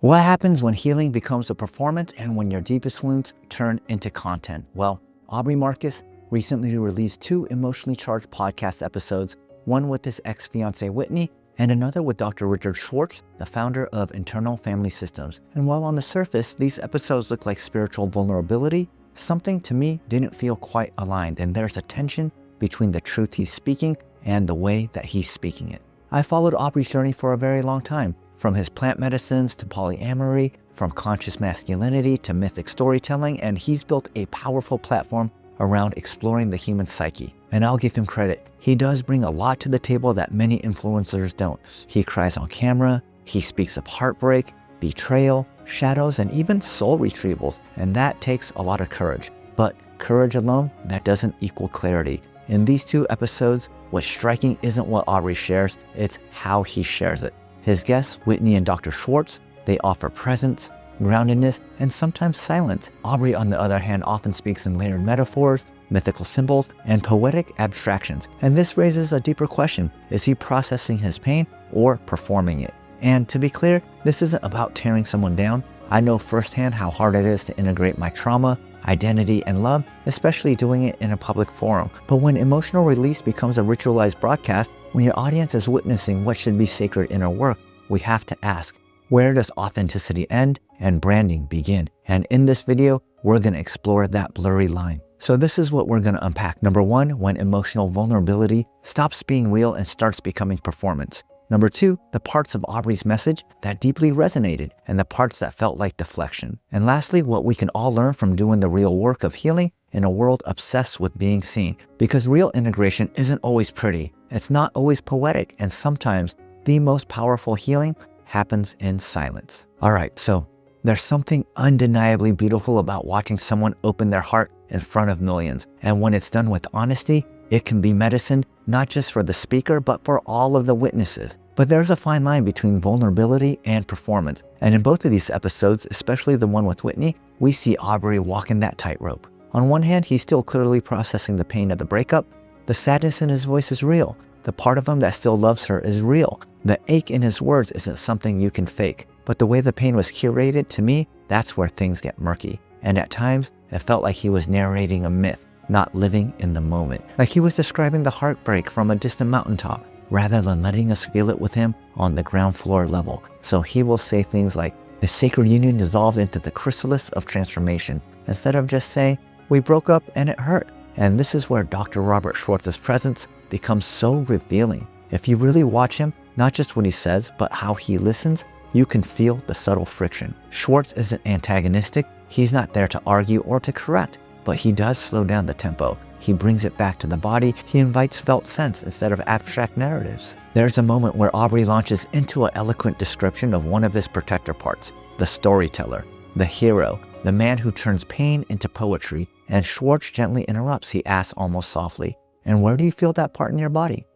What happens when healing becomes a performance and when your deepest wounds turn into content? Well, Aubrey Marcus recently released 2 emotionally charged podcast episodes, one with his ex-fiance Whitney and another with Dr. Richard Schwartz, the founder of Internal Family Systems. And while on the surface, these episodes look like spiritual vulnerability, something to me didn't feel quite aligned, and there's a tension between the truth he's speaking and the way that he's speaking it. I followed Aubrey's journey for a very long time, from his plant medicines to polyamory, from conscious masculinity to mythic storytelling, and he's built a powerful platform around exploring the human psyche. And I'll give him credit. He does bring a lot to the table that many influencers don't. He cries on camera, he speaks of heartbreak, betrayal, shadows, and even soul retrievals, and that takes a lot of courage. But courage alone, that doesn't equal clarity. In these 2 episodes, what's striking isn't what Aubrey shares, it's how he shares it. His guests, Whitney and Dr. Schwartz, they offer presence, groundedness, and sometimes silence. Aubrey, on the other hand, often speaks in layered metaphors, mythical symbols, and poetic abstractions. And this raises a deeper question. Is he processing his pain or performing it? And to be clear, this isn't about tearing someone down. I know firsthand how hard it is to integrate my trauma, identity, and love, especially doing it in a public forum. But when emotional release becomes a ritualized broadcast, when your audience is witnessing what should be sacred inner work, we have to ask, where does authenticity end and branding begin? And in this video, we're going to explore that blurry line. So this is what we're going to unpack. Number 1, when emotional vulnerability stops being real and starts becoming performance. Number 2, the parts of Aubrey's message that deeply resonated and the parts that felt like deflection. And lastly, what we can all learn from doing the real work of healing in a world obsessed with being seen. Because real integration isn't always pretty, it's not always poetic, and sometimes the most powerful healing happens in silence. All right, so there's something undeniably beautiful about watching someone open their heart in front of millions. And when it's done with honesty, it can be medicine, not just for the speaker, but for all of the witnesses. But there's a fine line between vulnerability and performance. And in both of these episodes, especially the one with Whitney, we see Aubrey walking that tightrope. On one hand, he's still clearly processing the pain of the breakup. The sadness in his voice is real. The part of him that still loves her is real. The ache in his words isn't something you can fake. But the way the pain was curated, to me, that's where things get murky. And at times, it felt like he was narrating a myth, not living in the moment. Like he was describing the heartbreak from a distant mountaintop, rather than letting us feel it with him on the ground floor level. So he will say things like, the sacred union dissolved into the chrysalis of transformation, instead of just saying, we broke up and it hurt. And this is where Dr. Robert Schwartz's presence becomes so revealing. If you really watch him, not just what he says, but how he listens, you can feel the subtle friction. Schwartz isn't antagonistic. He's not there to argue or to correct, but he does slow down the tempo. He brings it back to the body. He invites felt sense instead of abstract narratives. There's a moment where Aubrey launches into an eloquent description of one of his protector parts, the storyteller, the hero, the man who turns pain into poetry, and Schwartz gently interrupts. He asks almost softly, and where do you feel that part in your body?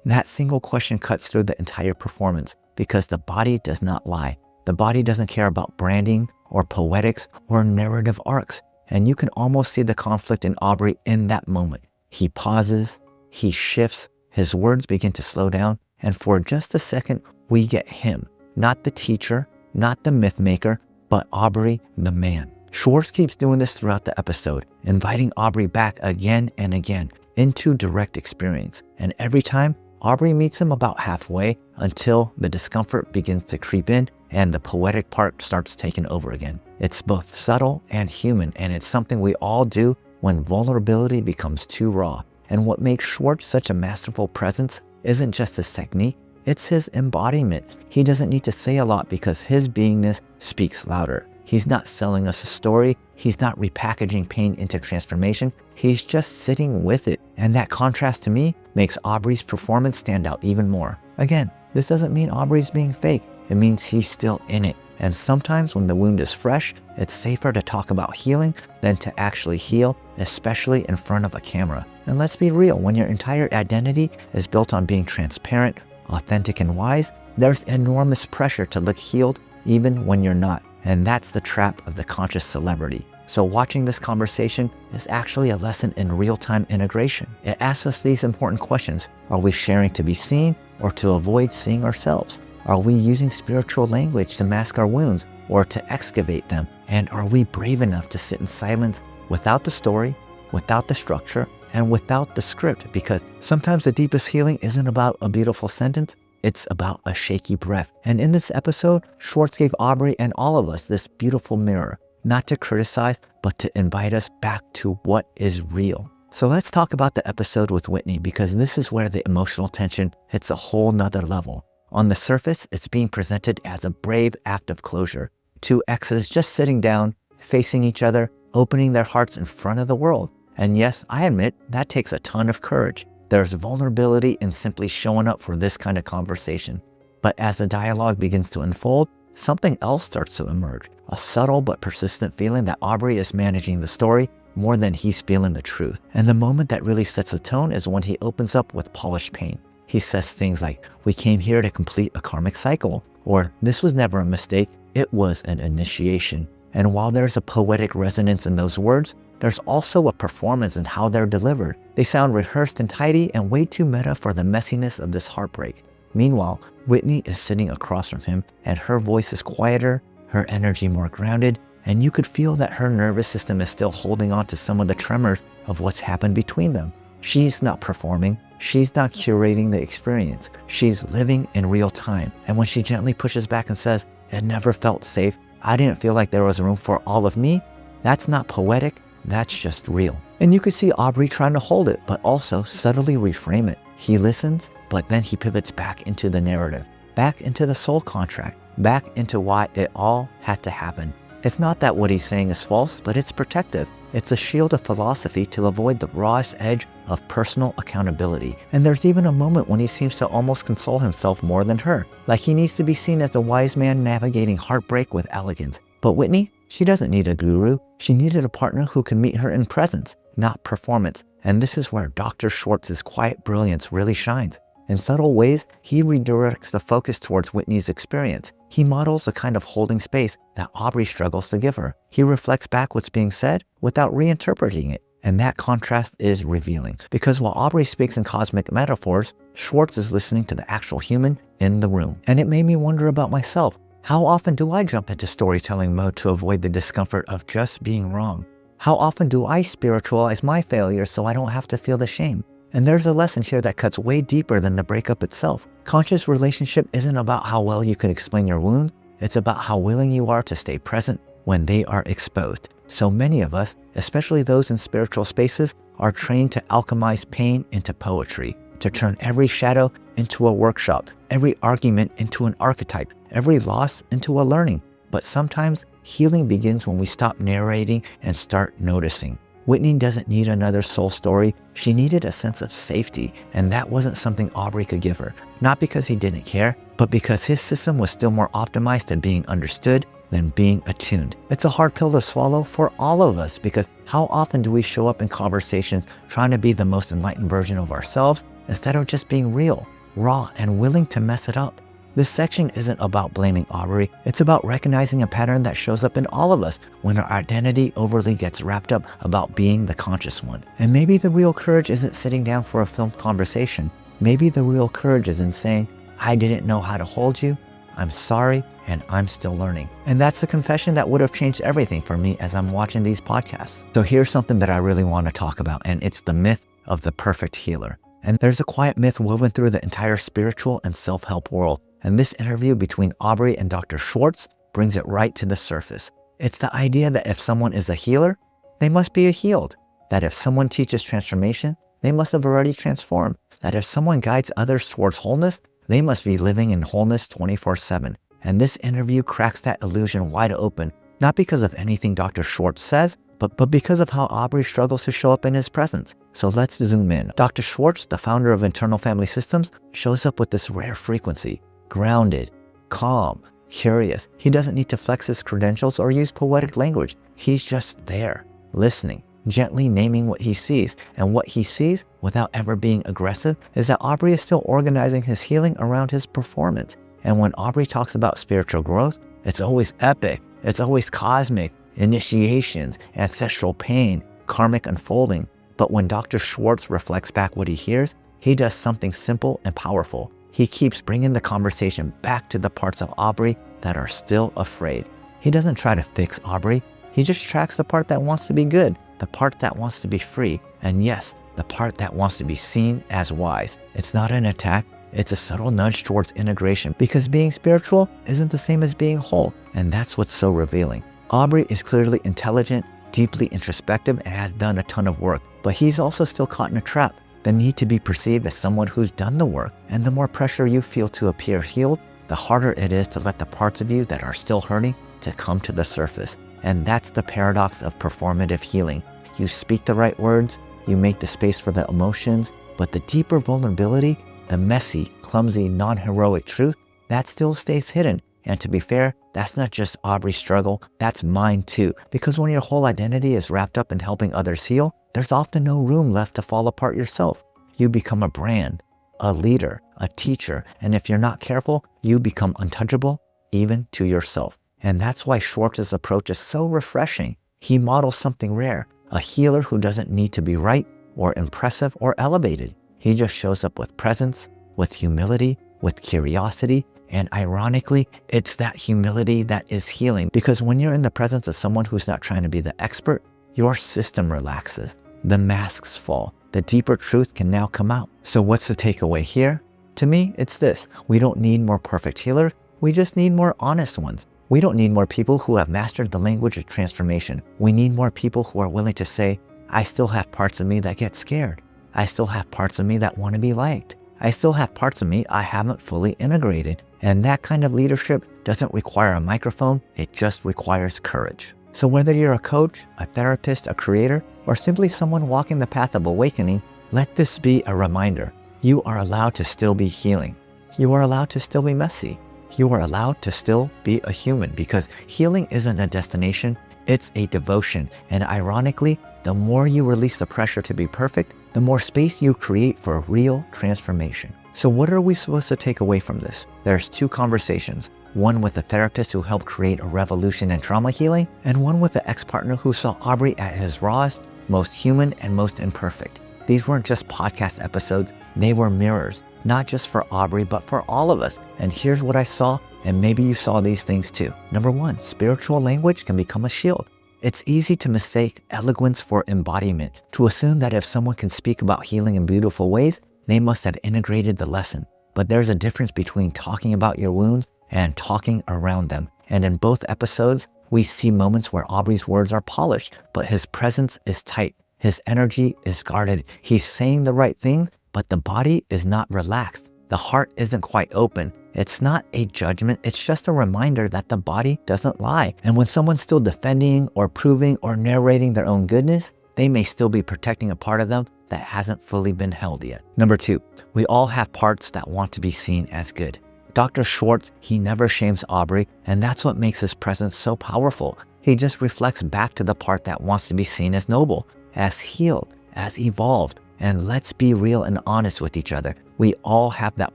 That single question cuts through the entire performance because the body does not lie. The body doesn't care about branding or poetics or narrative arcs. And you can almost see the conflict in Aubrey in that moment. He pauses, he shifts, his words begin to slow down, and for just a second, we get him. Not the teacher, not the myth maker, but Aubrey, the man. Schwartz keeps doing this throughout the episode, inviting Aubrey back again and again into direct experience. And every time, Aubrey meets him about halfway until the discomfort begins to creep in and the poetic part starts taking over again. It's both subtle and human, and it's something we all do when vulnerability becomes too raw. And what makes Schwartz such a masterful presence isn't just his technique, it's his embodiment. He doesn't need to say a lot because his beingness speaks louder. He's not selling us a story. He's not repackaging pain into transformation. He's just sitting with it. And that contrast to me makes Aubrey's performance stand out even more. Again, this doesn't mean Aubrey's being fake. It means he's still in it. And sometimes when the wound is fresh, it's safer to talk about healing than to actually heal, especially in front of a camera. And let's be real, when your entire identity is built on being transparent, authentic, and wise, there's enormous pressure to look healed even when you're not. And that's the trap of the conscious celebrity. So watching this conversation is actually a lesson in real-time integration. It asks us these important questions. Are we sharing to be seen or to avoid seeing ourselves? Are we using spiritual language to mask our wounds or to excavate them? And are we brave enough to sit in silence without the story, without the structure, and without the script? Because sometimes the deepest healing isn't about a beautiful sentence, it's about a shaky breath. And in this episode, Schwartz gave Aubrey and all of us this beautiful mirror, not to criticize, but to invite us back to what is real. So let's talk about the episode with Whitney, because this is where the emotional tension hits a whole nother level. On the surface, it's being presented as a brave act of closure. Two exes just sitting down, facing each other, opening their hearts in front of the world. And yes, I admit, that takes a ton of courage. There's vulnerability in simply showing up for this kind of conversation. But as the dialogue begins to unfold, something else starts to emerge. A subtle but persistent feeling that Aubrey is managing the story more than he's feeling the truth. And the moment that really sets the tone is when he opens up with polished pain. He says things like, "We came here to complete a karmic cycle," or "This was never a mistake, it was an initiation." And while there's a poetic resonance in those words, there's also a performance in how they're delivered. They sound rehearsed and tidy and way too meta for the messiness of this heartbreak. Meanwhile, Whitney is sitting across from him, and her voice is quieter, her energy more grounded, and you could feel that her nervous system is still holding on to some of the tremors of what's happened between them. She's not performing. She's not curating the experience. She's living in real time. And when she gently pushes back and says, "It never felt safe. I didn't feel like there was room for all of me," that's not poetic. That's just real. And you could see Aubrey trying to hold it, but also subtly reframe it. He listens, but then he pivots back into the narrative, back into the soul contract, back into why it all had to happen. It's not that what he's saying is false, but it's protective. It's a shield of philosophy to avoid the rawest edge of personal accountability. And there's even a moment when he seems to almost console himself more than her, like he needs to be seen as a wise man navigating heartbreak with elegance. But Whitney, she doesn't need a guru. She needed a partner who can meet her in presence, not performance. And this is where Dr. Schwartz's quiet brilliance really shines. In subtle ways, he redirects the focus towards Whitney's experience. He models a kind of holding space that Aubrey struggles to give her. He reflects back what's being said without reinterpreting it. And that contrast is revealing. Because while Aubrey speaks in cosmic metaphors, Schwartz is listening to the actual human in the room. And it made me wonder about myself. How often do I jump into storytelling mode to avoid the discomfort of just being wrong? How often do I spiritualize my failures so I don't have to feel the shame? And there's a lesson here that cuts way deeper than the breakup itself. Conscious relationship isn't about how well you can explain your wound. It's about how willing you are to stay present when they are exposed. So many of us, especially those in spiritual spaces, are trained to alchemize pain into poetry, to turn every shadow into a workshop, every argument into an archetype, every loss into a learning. But sometimes healing begins when we stop narrating and start noticing. Whitney doesn't need another soul story. She needed a sense of safety, and that wasn't something Aubrey could give her. Not because he didn't care, but because his system was still more optimized at being understood than being attuned. It's a hard pill to swallow for all of us, because how often do we show up in conversations trying to be the most enlightened version of ourselves instead of just being real, raw, and willing to mess it up? This section isn't about blaming Aubrey. It's about recognizing a pattern that shows up in all of us when our identity overly gets wrapped up about being the conscious one. And maybe the real courage isn't sitting down for a filmed conversation. Maybe the real courage is in saying, "I didn't know how to hold you. I'm sorry, and I'm still learning." And that's a confession that would have changed everything for me as I'm watching these podcasts. So here's something that I really want to talk about, and it's the myth of the perfect healer. And there's a quiet myth woven through the entire spiritual and self-help world. And this interview between Aubrey and Dr. Schwartz brings it right to the surface. It's the idea that if someone is a healer, they must be healed. That if someone teaches transformation, they must have already transformed. That if someone guides others towards wholeness, they must be living in wholeness 24/7. And this interview cracks that illusion wide open, not because of anything Dr. Schwartz says, but because of how Aubrey struggles to show up in his presence. So let's zoom in. Dr. Schwartz, the founder of Internal Family Systems, shows up with this rare frequency. Grounded, calm, curious. He doesn't need to flex his credentials or use poetic language. He's just there, listening, gently naming what he sees. And what he sees, without ever being aggressive, is that Aubrey is still organizing his healing around his performance. And when Aubrey talks about spiritual growth, it's always epic. It's always cosmic, initiations, ancestral pain, karmic unfolding. But when Dr. Schwartz reflects back what he hears, he does something simple and powerful. He keeps bringing the conversation back to the parts of Aubrey that are still afraid. He doesn't try to fix Aubrey. He just tracks the part that wants to be good, the part that wants to be free, and yes, the part that wants to be seen as wise. It's not an attack. It's a subtle nudge towards integration, because being spiritual isn't the same as being whole, and that's what's so revealing. Aubrey is clearly intelligent, deeply introspective, and has done a ton of work, but he's also still caught in a trap, the need to be perceived as someone who's done the work. And the more pressure you feel to appear healed, the harder it is to let the parts of you that are still hurting to come to the surface. And that's the paradox of performative healing. You speak the right words, you make the space for the emotions, but the deeper vulnerability, the messy, clumsy, non-heroic truth, that still stays hidden. And to be fair, that's not just Aubrey's struggle, that's mine too. Because when your whole identity is wrapped up in helping others heal, there's often no room left to fall apart yourself. You become a brand, a leader, a teacher, and if you're not careful, you become untouchable, even to yourself. And that's why Schwartz's approach is so refreshing. He models something rare, a healer who doesn't need to be right or impressive or elevated. He just shows up with presence, with humility, with curiosity, and ironically, it's that humility that is healing, because when you're in the presence of someone who's not trying to be the expert, your system relaxes, the masks fall, the deeper truth can now come out. So what's the takeaway here? To me, it's this: we don't need more perfect healers, we just need more honest ones. We don't need more people who have mastered the language of transformation. We need more people who are willing to say, I still have parts of me that get scared. I still have parts of me that want to be liked. I still have parts of me I haven't fully integrated. And that kind of leadership doesn't require a microphone, it just requires courage. So whether you're a coach, a therapist, a creator, or simply someone walking the path of awakening, let this be a reminder. You are allowed to still be healing. You are allowed to still be messy. You are allowed to still be a human, because healing isn't a destination, it's a devotion. And ironically, the more you release the pressure to be perfect, the more space you create for real transformation. So what are we supposed to take away from this? There's two conversations, one with a therapist who helped create a revolution in trauma healing, and one with an ex-partner who saw Aubrey at his rawest, most human, and most imperfect. These weren't just podcast episodes, they were mirrors, not just for Aubrey, but for all of us. And here's what I saw, and maybe you saw these things too. Number one, spiritual language can become a shield. It's easy to mistake eloquence for embodiment, to assume that if someone can speak about healing in beautiful ways, they must have integrated the lesson. But there's a difference between talking about your wounds and talking around them. And in both episodes, we see moments where Aubrey's words are polished, but his presence is tight. His energy is guarded. He's saying the right thing, but the body is not relaxed. The heart isn't quite open. It's not a judgment, it's just a reminder that the body doesn't lie. And when someone's still defending or proving or narrating their own goodness, they may still be protecting a part of them that hasn't fully been held yet. Number two, we all have parts that want to be seen as good. Dr. Schwartz, he never shames Aubrey, and that's what makes his presence so powerful. He just reflects back to the part that wants to be seen as noble, as healed, as evolved. And let's be real and honest with each other. We all have that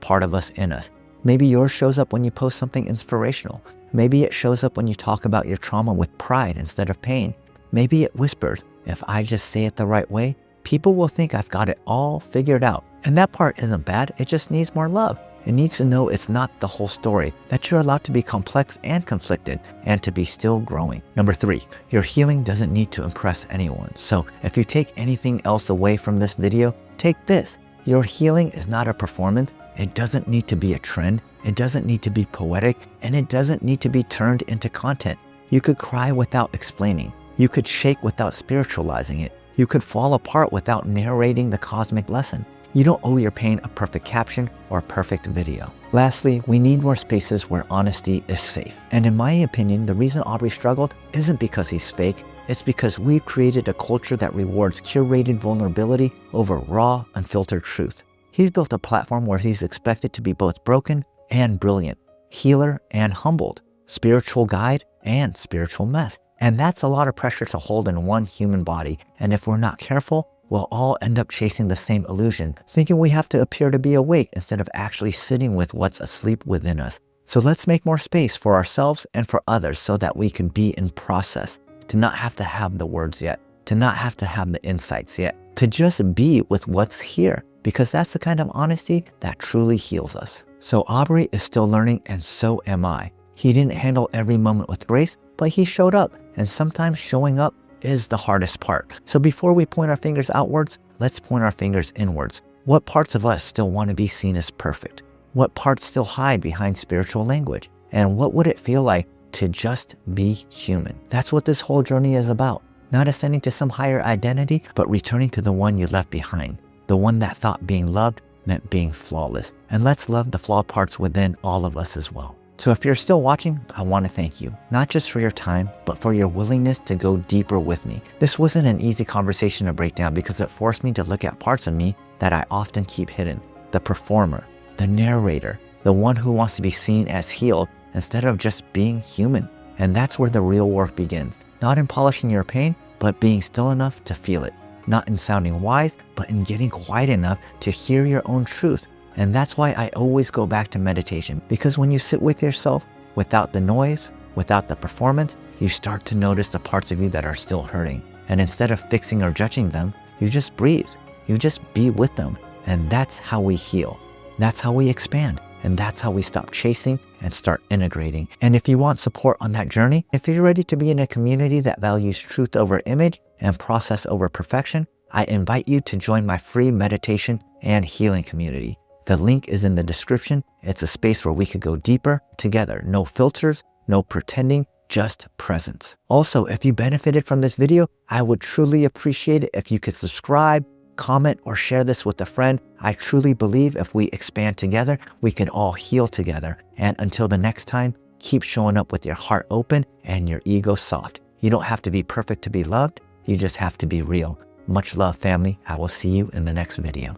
part of us in us. Maybe yours shows up when you post something inspirational. Maybe it shows up when you talk about your trauma with pride instead of pain. Maybe it whispers, if I just say it the right way, people will think I've got it all figured out. And that part isn't bad, it just needs more love. It needs to know it's not the whole story, that you're allowed to be complex and conflicted, and to be still growing. Number three, your healing doesn't need to impress anyone. So if you take anything else away from this video, take this. Your healing is not a performance. It doesn't need to be a trend. It doesn't need to be poetic, and it doesn't need to be turned into content. You could cry without explaining. You could shake without spiritualizing it. You could fall apart without narrating the cosmic lesson. You don't owe your pain a perfect caption or a perfect video. Lastly, we need more spaces where honesty is safe. And in my opinion, the reason Aubrey struggled isn't because he's fake, it's because we've created a culture that rewards curated vulnerability over raw, unfiltered truth. He's built a platform where he's expected to be both broken and brilliant, healer and humbled, spiritual guide and spiritual mess. And that's a lot of pressure to hold in one human body. And if we're not careful, we'll all end up chasing the same illusion, thinking we have to appear to be awake instead of actually sitting with what's asleep within us. So let's make more space for ourselves and for others so that we can be in process, to not have to have the words yet, to not have to have the insights yet, to just be with what's here, because that's the kind of honesty that truly heals us. So Aubrey is still learning, and so am I. He didn't handle every moment with grace, but he showed up, and sometimes showing up is the hardest part. So before we point our fingers outwards, let's point our fingers inwards. What parts of us still want to be seen as perfect? What parts still hide behind spiritual language? And what would it feel like to just be human? That's what this whole journey is about. Not ascending to some higher identity, but returning to the one you left behind. The one that thought being loved meant being flawless. And let's love the flawed parts within all of us as well. So if you're still watching, I want to thank you, not just for your time, but for your willingness to go deeper with me. This wasn't an easy conversation to break down because it forced me to look at parts of me that I often keep hidden. The performer, the narrator, the one who wants to be seen as healed instead of just being human. And that's where the real work begins. Not in polishing your pain, but being still enough to feel it. Not in sounding wise, but in getting quiet enough to hear your own truth. And that's why I always go back to meditation, because when you sit with yourself, without the noise, without the performance, you start to notice the parts of you that are still hurting. And instead of fixing or judging them, you just breathe. You just be with them. And that's how we heal. That's how we expand. And that's how we stop chasing and start integrating. And if you want support on that journey, if you're ready to be in a community that values truth over image and process over perfection, I invite you to join my free meditation and healing community. The link is in the description. It's a space where we could go deeper together. No filters, no pretending, just presence. Also, if you benefited from this video, I would truly appreciate it if you could subscribe, comment, or share this with a friend. I truly believe if we expand together, we can all heal together. And until the next time, keep showing up with your heart open and your ego soft. You don't have to be perfect to be loved. You just have to be real. Much love, family. I will see you in the next video.